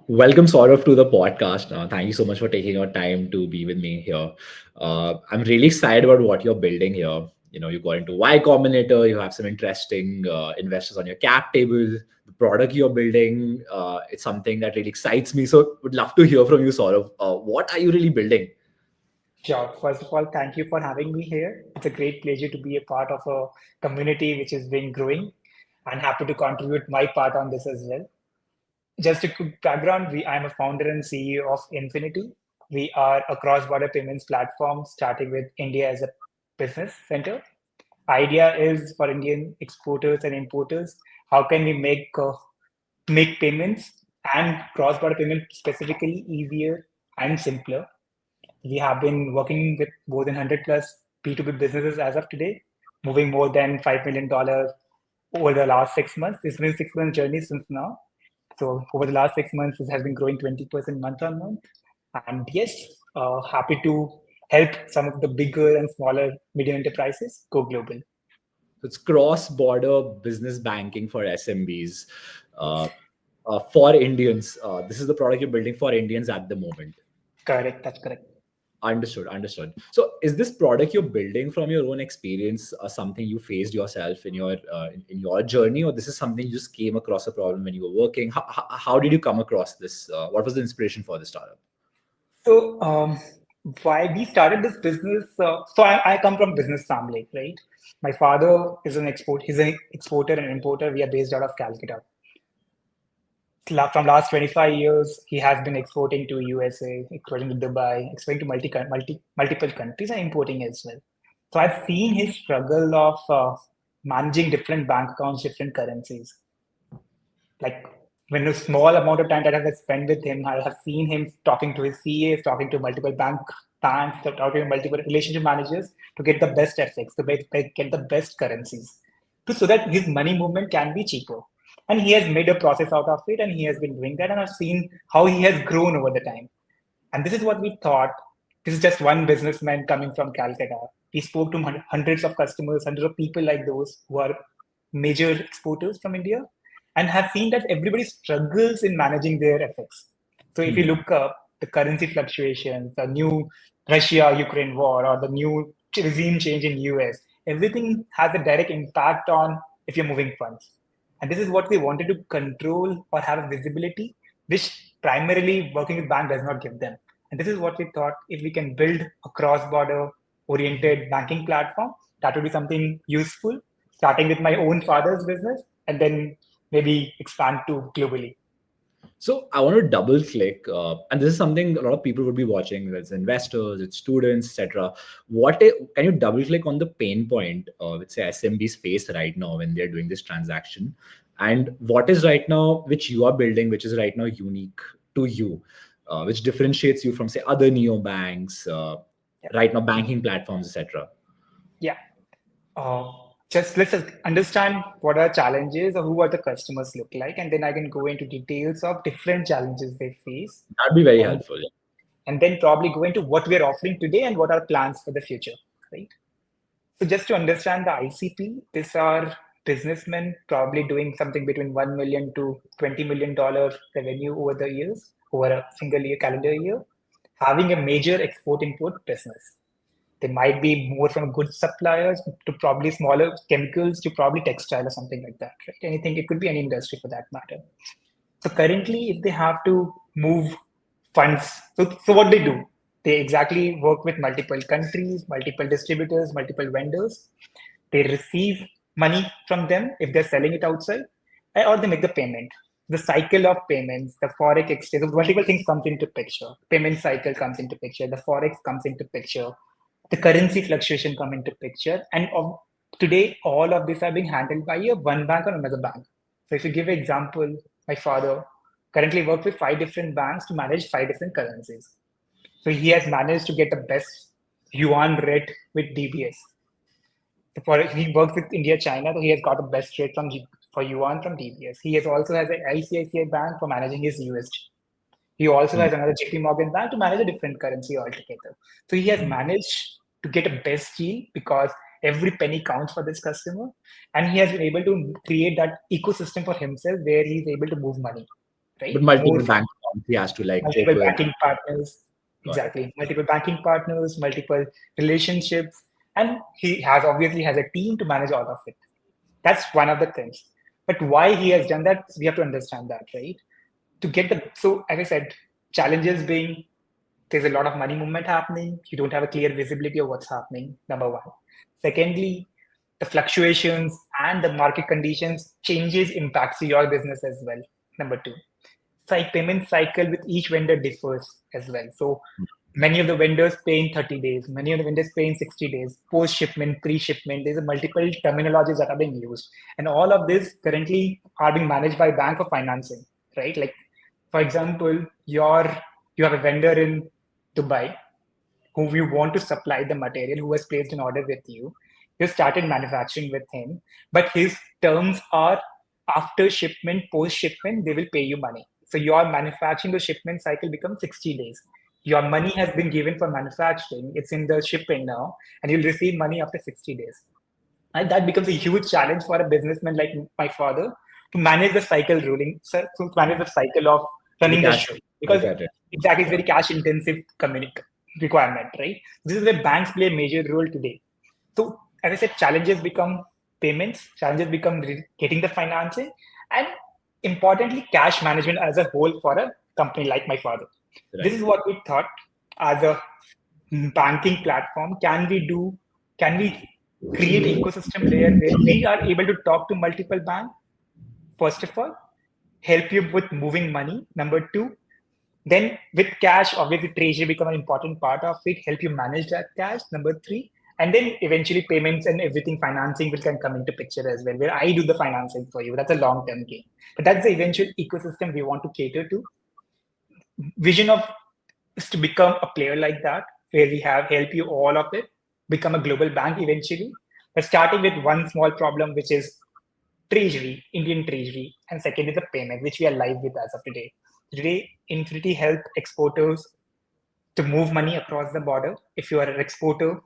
Welcome, Saurav, to the podcast. Thank you so much for taking your time to be with me here. I'm really excited about what you're building here. You got into Y Combinator. You have some interesting investors on your cap table. The product you're building, it's something that really excites me. So, would love to hear from you, Saurav. What are you really building? Sure. First of all, thank you for having me here. It's a great pleasure to be a part of a community which has been growing and happy to contribute my part on this as well. Just a quick background, I'm a founder and CEO of Infinity. We are a cross-border payments platform starting with India as a business center. Idea is for Indian exporters and importers, how can we make payments and cross-border payments specifically easier and simpler. We have been working with more than 100 plus B2B businesses as of today, moving more than $5 million over the last 6 months. It's been a 6 month journey since now. So over the last 6 months, this has been growing 20% month on month. And yes, happy to help some of the bigger and smaller medium enterprises go global. It's cross-border business banking for SMBs. Uh, for Indians, this is the product you're building for Indians at the moment. Correct, that's correct. Understood. So, is this product you're building from your own experience, something you faced yourself in your journey, or this is something you just came across a problem when you were working? How did you come across this? What was the inspiration for the startup? So why we started this business? I come from business family, right? My father is an export. He's an exporter and importer. We are based out of Calcutta. From last 25 years, he has been exporting to USA, exporting to Dubai, exporting to multiple countries and importing as well. So I've seen his struggle of managing different bank accounts, different currencies. Like when a small amount of time that I have spent with him, I have seen him talking to his CAs, talking to multiple banks, talking to multiple relationship managers to get the best FX, get the best currencies, so that his money movement can be cheaper. And he has made a process out of it, and he has been doing that. And I've seen how he has grown over the time. And this is what we thought. This is just one businessman coming from Calcutta. We spoke to hundreds of customers, hundreds of people like those who are major exporters from India, and have seen that everybody struggles in managing their FX. So if you Hmm. look up the currency fluctuations, the new Russia-Ukraine war, or the new regime change in US, everything has a direct impact on if you're moving funds. And this is what we wanted to control or have a visibility, which primarily working with bank does not give them. And this is what we thought, if we can build a cross-border oriented banking platform, that would be something useful, starting with my own father's business and then maybe expand to globally. So I want to double click, and this is something a lot of people would be watching. It's investors, it's students, etc. Can you double click on the pain point which say SMBs face right now when they're doing this transaction, and what is right now which you are building, which is right now unique to you, which differentiates you from say other neobanks, Yeah. right now banking platforms, etc. Yeah. Uh, just let's understand what are challenges or who are the customers look like, and then I can go into details of different challenges they face, That'd be very and helpful. and then probably go into what we are offering today and what are plans for the future, right? So just to understand the ICP, these are businessmen probably doing something between 1 million to $20 million revenue over the years, over a single year, calendar year, having a major export import business. They might be more from goods suppliers to probably smaller chemicals to probably textile or something like that, right? Anything, it could be any industry for that matter. So currently, if they have to move funds, so what they do, they exactly work with multiple countries, multiple distributors, multiple vendors. They receive money from them if they're selling it outside, or they make the payment. The cycle of payments, the forex exchange, multiple things comes into picture. Payment cycle comes into picture. The forex comes into picture. The currency fluctuation come into picture. And today, all of these are being handled by a one bank or another bank. So if you give an example, my father currently works with 5 different banks to manage 5 different currencies. So he has managed to get the best yuan rate with DBS. He works with India, China, so he has got the best rate for yuan from DBS. He also has an ICICI bank for managing his USD. He also Hmm. has another JP Morgan bank to manage a different currency altogether. So he has managed to get a best deal because every penny counts for this customer. And he has been able to create that ecosystem for himself where he's able to move money, right? But More multiple banks. He has to like multiple open. banking partners. Got it. Exactly. Multiple banking partners, multiple relationships. And he has obviously has a team to manage all of it. That's one of the things. But why he has done that, we have to understand that, right? To get so as I said, challenges being there's a lot of money movement happening. You don't have a clear visibility of what's happening, number one. Secondly, the fluctuations and the market conditions changes impacts your business as well, number two. Payment cycle with each vendor differs as well. So many of the vendors pay in 30 days, many of the vendors pay in 60 days, post shipment, pre shipment. There's a multiple terminologies that are being used. And all of this currently are being managed by bank for financing, right? Like, for example, you have a vendor in Dubai who you want to supply the material, who has placed an order with you. You started manufacturing with him, but his terms are after shipment, post shipment, they will pay you money. So your manufacturing, the shipment cycle becomes 60 days. Your money has been given for manufacturing, it's in the shipping now, and you'll receive money after 60 days. And that becomes a huge challenge for a businessman like my father to manage the cycle ruling, so to manage the cycle of The running the cash. show. I Because get it. exactly it's Yeah. very cash intensive requirement, right? This is where banks play a major role today. So as I said, challenges become payments, challenges become getting the financing, and importantly, cash management as a whole for a company like my father. This Right. is what we thought as a banking platform. Can we create ecosystem layer where we are able to talk to multiple banks? First of all, help you with moving money. Number two, then with cash, obviously treasury become an important part of it, help you manage that cash. Number three, and then eventually payments and everything financing will can come into picture as well, where I do the financing for you. That's a long-term game. But that's the eventual ecosystem we want to cater to. Vision of is to become a player like that, where we have help you all of it, become a global bank eventually. But starting with one small problem, which is treasury, Indian treasury, and second is the payment, which we are live with as of today. Today, Infinity help exporters to move money across the border. If you are an exporter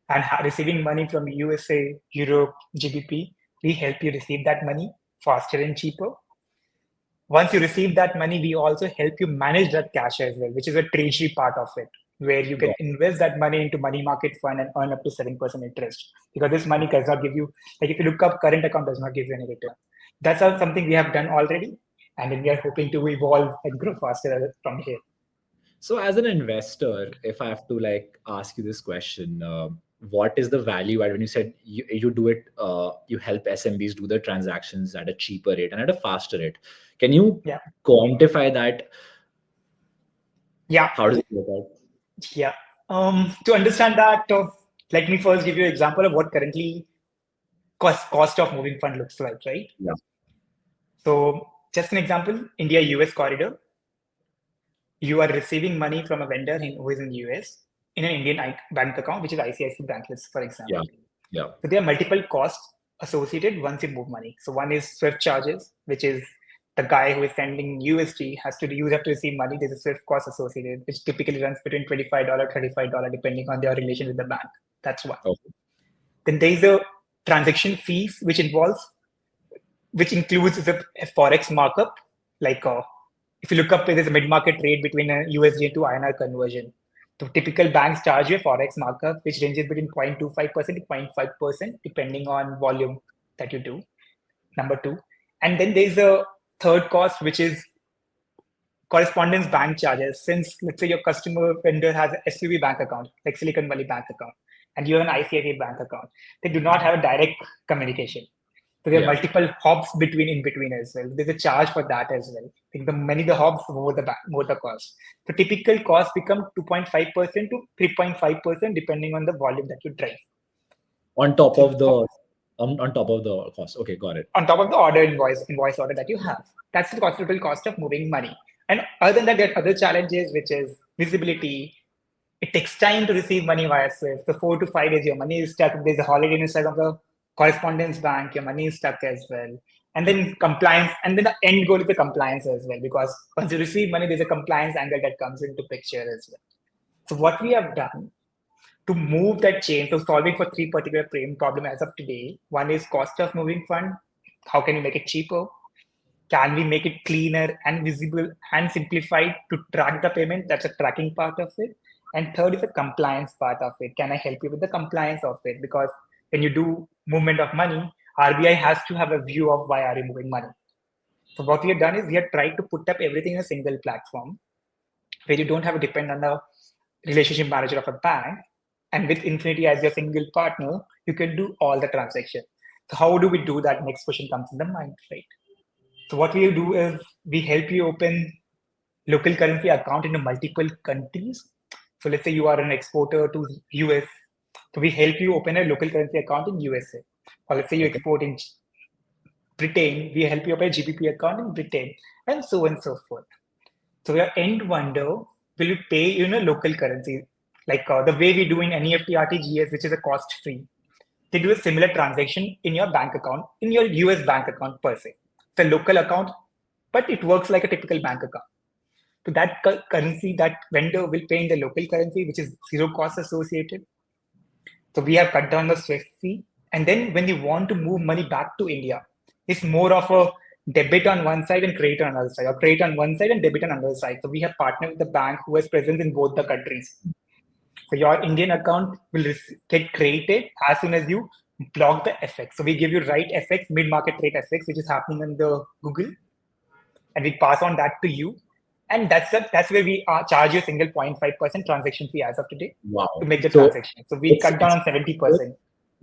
and receiving money from USA, Europe, GBP, we help you receive that money faster and cheaper. Once you receive that money, we also help you manage that cash as well, which is a treasury part of it, where you can Got invest that money into money market fund and earn up to 7% interest. Because this money does not give you, like if you look up current account does not give you any return. That's something we have done already. And then we are hoping to evolve and grow faster from here. So, as an investor, if I have to like ask you this question, what is the value add when you said you do it, you help SMBs do the transactions at a cheaper rate and at a faster rate? Can you Yeah. quantify that? Yeah. How does it work out? Yeah. To understand that, let me first give you an example of what currently cost of moving fund looks like, right? Yeah. So just an example, India-US corridor, you are receiving money from a vendor who is in the US in an Indian bank account, which is ICICI Bank, for Yeah. example. Yeah. So there are multiple costs associated once you move money. So one is SWIFT charges, which is the guy who is sending USD you have to receive money. There's a SWIFT cost associated, which typically runs between $25, $35, depending on their relation with the bank. That's one. Okay. Then there's a transaction fees, which includes the forex markup. Like if you look up, there's a mid-market rate between a USD to INR conversion. So typical banks charge you a forex markup, which ranges between 0.25% to 0.5%, depending on volume that you do. Number two, and then there's a third cost, which is correspondence bank charges. Since let's say your customer vendor has an SUV bank account, like Silicon Valley bank account, and you have an ICICI bank account, they do not have a direct communication. So there are Yeah. multiple hops in between as well. There's a charge for that as well. I think the many the hops more the cost. So typical cost become 2.5% to 3.5% depending on the volume that you drive. On top of the on top of the cost. Okay, got it. On top of the invoice order that you have. That's the total cost of moving money. And other than that, there are other challenges, which is visibility. It takes time to receive money via Swift. So 4 to 5 days, your money is stuck. If there's a holiday inside of the correspondence bank, your money is stuck as well. And then compliance, and then the end goal is the compliance as well, because once you receive money, there's a compliance angle that comes into picture as well. So what we have done to move that chain, so solving for three particular problem as of today. One is cost of moving fund. How can you make it cheaper? Can we make it cleaner and visible and simplified to track the payment? That's a tracking part of it. And third is the compliance part of it. Can I help you with the compliance of it? Because when you do movement of money, RBI has to have a view of why are you moving money. So what we have done is we have tried to put up everything in a single platform where you don't have to depend on the relationship manager of a bank. And with Infinity as your single partner, you can do all the transactions. So how do we do that? Next question comes in the mind, right? So what we do is we help you open local currency account in multiple countries. So let's say you are an exporter to US. So we help you open a local currency account in USA. Or let's say you Okay. export in Britain, we help you open a GBP account in Britain, and so on and so forth. So your end wonder, will you pay in a local currency? Like the way we do in NEFT RTGS, which is a cost free. They do a similar transaction in your bank account, in your US bank account per se. It's a local account, but it works like a typical bank account. So that currency, that vendor will pay in the local currency, which is zero cost associated. So we have cut down the SWIFT fee. And then when you want to move money back to India, it's more of a debit on one side and credit on another side, or credit on one side and debit on another side. So we have partnered with the bank who has presence in both the countries. So your Indian account will get created as soon as you block the FX. So we give you right FX, mid-market rate FX, which is happening in the Google, and we pass on that to you. And that's where we charge you a single 0.5% transaction fee as of today Wow. to make the So transaction. So we cut down on 70%.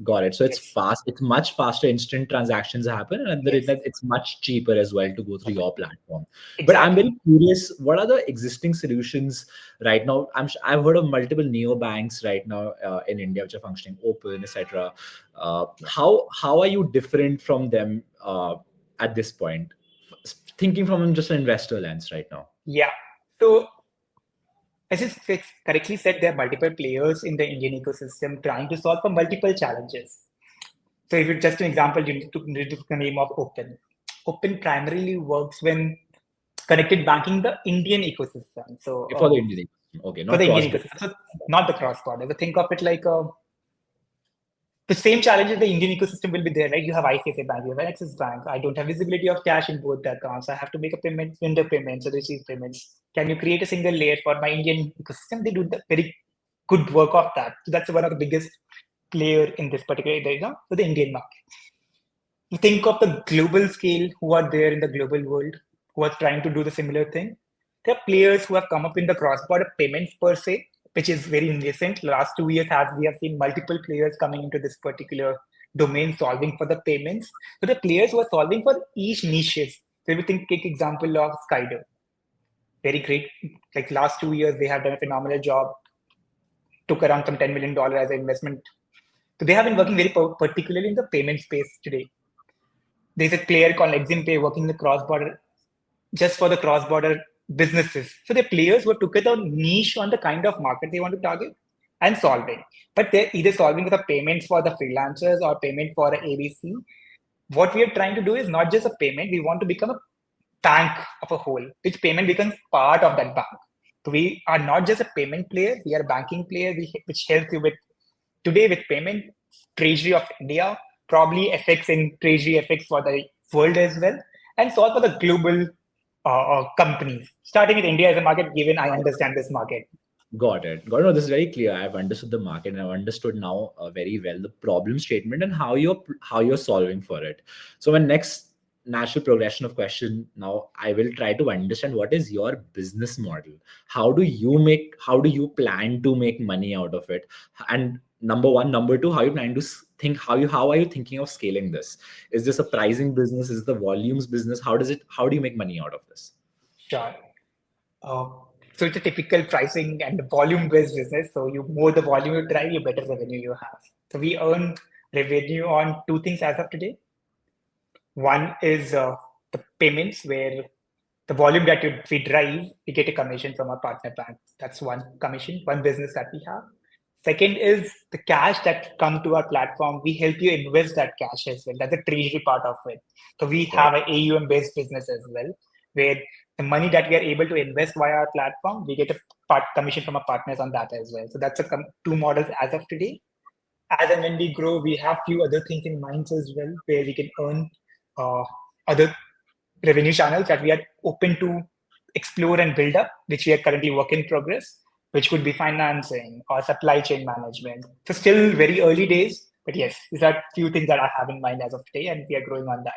Got it. So it's Yes. fast. It's much faster. Instant transactions happen, and Yes. it's much cheaper as well to go through your platform. But I'm Exactly. very curious. What are the existing solutions right now? I've heard of multiple neobanks right now in India which are functioning open, etc. How are you different from them at this point? Thinking from just an investor lens right now. Yeah. So as you correctly said, there are multiple players in the Indian ecosystem trying to solve for multiple challenges. So if it's just an example, you need to the name of Open. Open primarily works when connected banking the Indian ecosystem. So For the Indian ecosystem. Okay, for not the cross Indian border. ecosystem, so not the cross-border. So think of it like the same challenges the Indian ecosystem will be there, right? You have ICICI Bank, you have Axis Bank. I don't have visibility of cash in both the accounts. I have to make a payment, vendor payments, or receive payments. Can you create a single layer for my Indian ecosystem? They do the very good work of that. So that's one of the biggest player in this particular area, for the Indian market. You think of the global scale who are there in the global world, who are trying to do the similar thing. There are players who have come up in the cross-border payments per se, which is very recent. Last 2 years, as we have seen multiple players coming into this particular domain, solving for the payments. So the players who are solving for each niches. So if you think, take example of Skyder, very great. Like last 2 years, they have done a phenomenal job. Took around some $10 million as an investment. So they have been working very particularly in the payment space today. There's a player called EximPay working the cross-border just for the cross-border businesses. So the players who took it a niche on the kind of market they want to target and solving. But they're either solving the payments for the freelancers or payment for ABC. What we are trying to do is not just a payment, we want to become a bank of a whole, which payment becomes part of that bank. So we are not just a payment player, we are a banking player, which helps you with today with payment, Treasury of India, probably FX in Treasury FX for the world as well, and solve for the global companies. Starting with India as a market, given I understand this market. Got it. Got it. No, this is very clear. I've understood the market and I've understood now very well the problem statement and how you're solving for it. So my next natural progression of question now, I will try to understand what is your business model. How do you plan to make money out of it? And number one, number two, how you plan to think how are you thinking of scaling this? Is this a pricing business? Is it the volumes business? How do you make money out of this? Sure. Uh, so it's a typical pricing and volume-based business. So you more the volume you drive, you better revenue you have. So we earn revenue on two things as of today. One is the payments, where the volume that we drive, we get a commission from our partner bank. That's one commission, one business that we have. Second is the cash that come to our platform. We help you invest that cash as well. That's the treasury part of it. So we have an AUM-based business as well, where the money that we are able to invest via our platform, we get a commission from our partners on that as well. So that's two models as of today. As and when we grow, we have few other things in mind as well, where we can earn other revenue channels that we are open to explore and build up, which we are currently work in progress, which could be financing or supply chain management. So still very early days, but yes, these are few things that I have in mind as of today, and we are growing on that.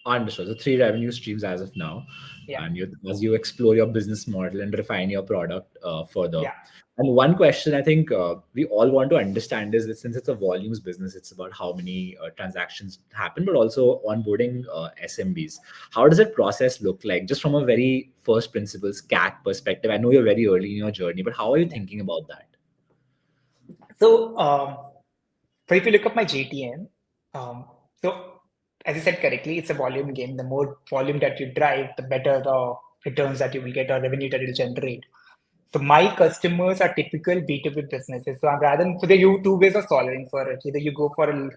Understood. So three revenue streams as of now, Yeah, and as you explore your business model and refine your product further. yeah, And one question I think we all want to understand is that since it's a volumes business, it's about how many transactions happen, but also onboarding SMBs. How does that process look like, just from a very first principles CAC perspective? I know you're very early in your journey, but how are you yeah. thinking about that? So, so if you look up my GTM, so as you said correctly, it's a volume game. The more volume that you drive, the better the returns that you will get or revenue that it will generate. So my customers are typical B2B businesses. So I'm rather than, so there are two ways of solving for it. Either you go for a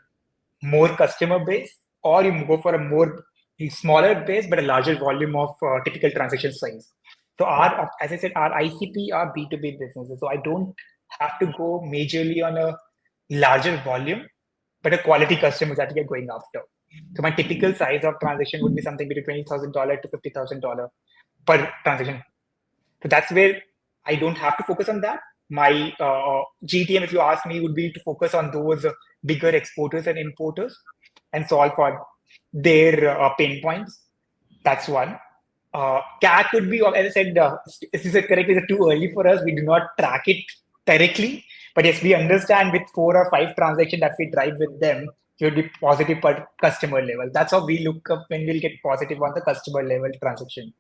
more customer base or you go for a more smaller base but a larger volume of typical transaction size. So our, as I said, our ICP are B2B businesses. So I don't have to go majorly on a larger volume, but a quality customers that we are going after. So my typical size of transaction would be something between $20,000 to $50,000 per transaction. So that's where I don't have to focus on that. My GTM, if you ask me, would be to focus on those bigger exporters and importers and solve for their pain points. That's one. CAC would be, as I said, as you said correctly, it's too early for us. We do not track it directly. But yes, we understand with 4 or 5 transactions that we drive with them, it will be positive per customer level. That's how we look up when we'll get positive on the customer level transaction,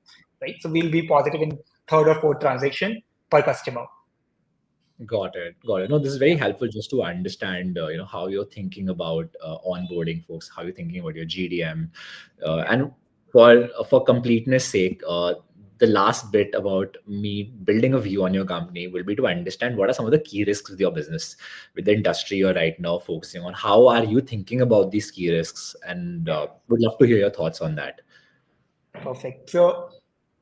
right? So we'll be positive in third or fourth transaction per customer. Got it. Got it. No, this is very Yeah, helpful just to understand, how you're thinking about onboarding folks, how you're thinking about your GDM, yeah, and for completeness sake, the last bit about me building a view on your company will be to understand what are some of the key risks with your business, with the industry you're right now focusing on. How are you thinking about these key risks? And yeah. would love to hear your thoughts on that. Perfect. So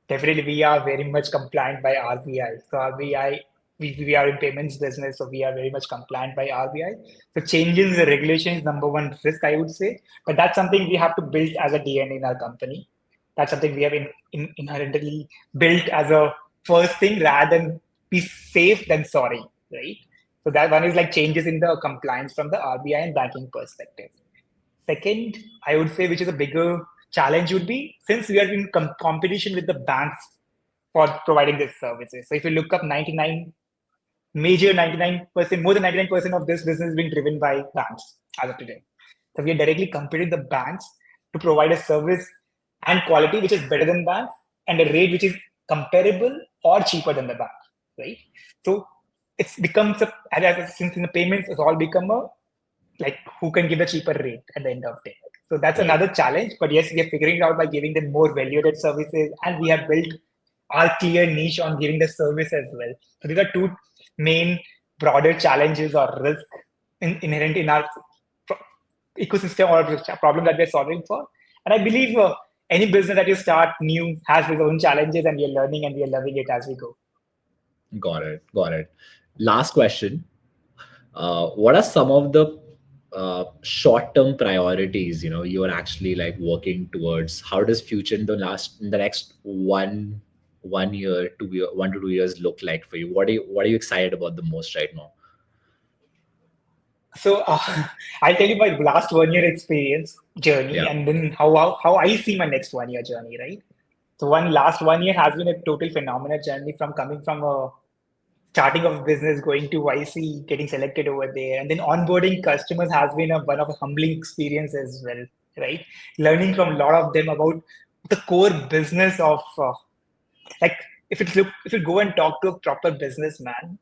definitely we are very much compliant by RBI. So RBI, we are in payments business, so we are very much compliant by RBI. So changes in the regulation is number one risk, I would say. But that's something we have to build as a DNA in our company. That's something we have inherently built as a first thing rather than be safe than sorry, right? So that one is like changes in the compliance from the RBI and banking perspective. Second, I would say, which is a bigger challenge, would be since we are in competition with the banks for providing these services. So if you look up 99%, more than 99% of this business is being driven by banks as of today. So we are directly competing with the banks to provide a service and quality which is better than banks and a rate which is comparable or cheaper than the bank, right? So it's becomes since in the payments it's all become a like who can give a cheaper rate at the end of the day. So that's Right. another challenge. But yes, we are figuring it out by giving them more value-added services, and we have built our clear niche on giving the service as well. So these are two main broader challenges or risk inherent in our ecosystem or problem that we're solving for. And I believe any business that you start new has its own challenges, and we are learning and we are loving it as we go. Got it. Got it. Last question. What are some of the short-term priorities you're actually like working towards? How does future in the next 1 year, 2 year, 1 to 2 years look like for you? What are you excited about the most right now? So I'll tell you my last 1 year experience journey, Yeah. and then how I see my next 1 year journey, right? So last 1 year has been a total phenomenal journey from coming from a starting of business, going to YC, getting selected over there, and then onboarding customers has been one of a humbling experience as well, right? Learning from a lot of them about the core business of like if you go and talk to a proper businessman,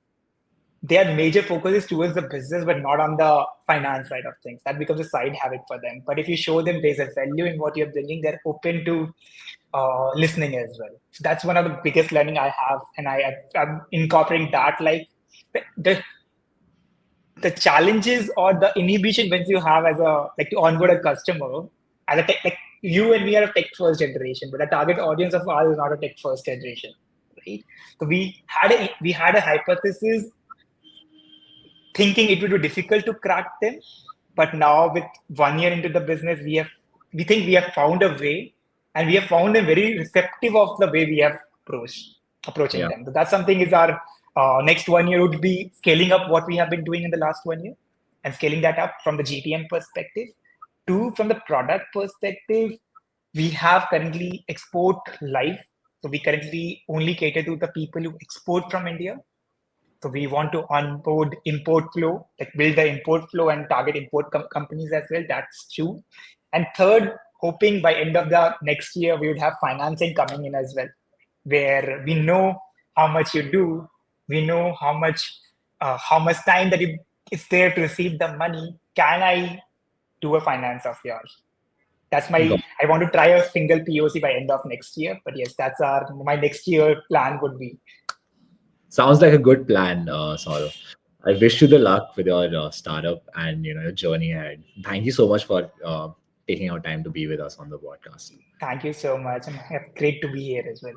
their major focus is towards the business, but not on the finance side of things. That becomes a side habit for them. But if you show them there's a value in what you're bringing, they're open to listening as well. So that's one of the biggest learning I have, and I'm incorporating that. Like the the challenges or the inhibition when you have as a like to onboard a customer as a tech, like you and me are a tech first generation, but the target audience of ours is not a tech first generation, right? So we had a hypothesis thinking it would be difficult to crack them. But now with 1 year into the business, we think we have found a way, and we have found them very receptive of the way we have approaching Yeah. them. So that's something is our next 1 year would be scaling up what we have been doing in the last 1 year and scaling that up from the GTM perspective. Two, from the product perspective, we have currently export live. So we currently only cater to the people who export from India. So we want to onboard import flow, like build the import flow and target import companies as well. That's two. And third, hoping by end of the next year, we would have financing coming in as well, where we know how much you do, we know how much time that it's there to receive the money. Can I do a finance of yours? That's Got I want to try a single POC by end of next year. But yes, that's my next year plan would be. Sounds like a good plan, Saurav. I wish you the luck with your startup and your journey ahead. Thank you so much for taking our time to be with us on the podcast. Thank you so much. And great to be here as well.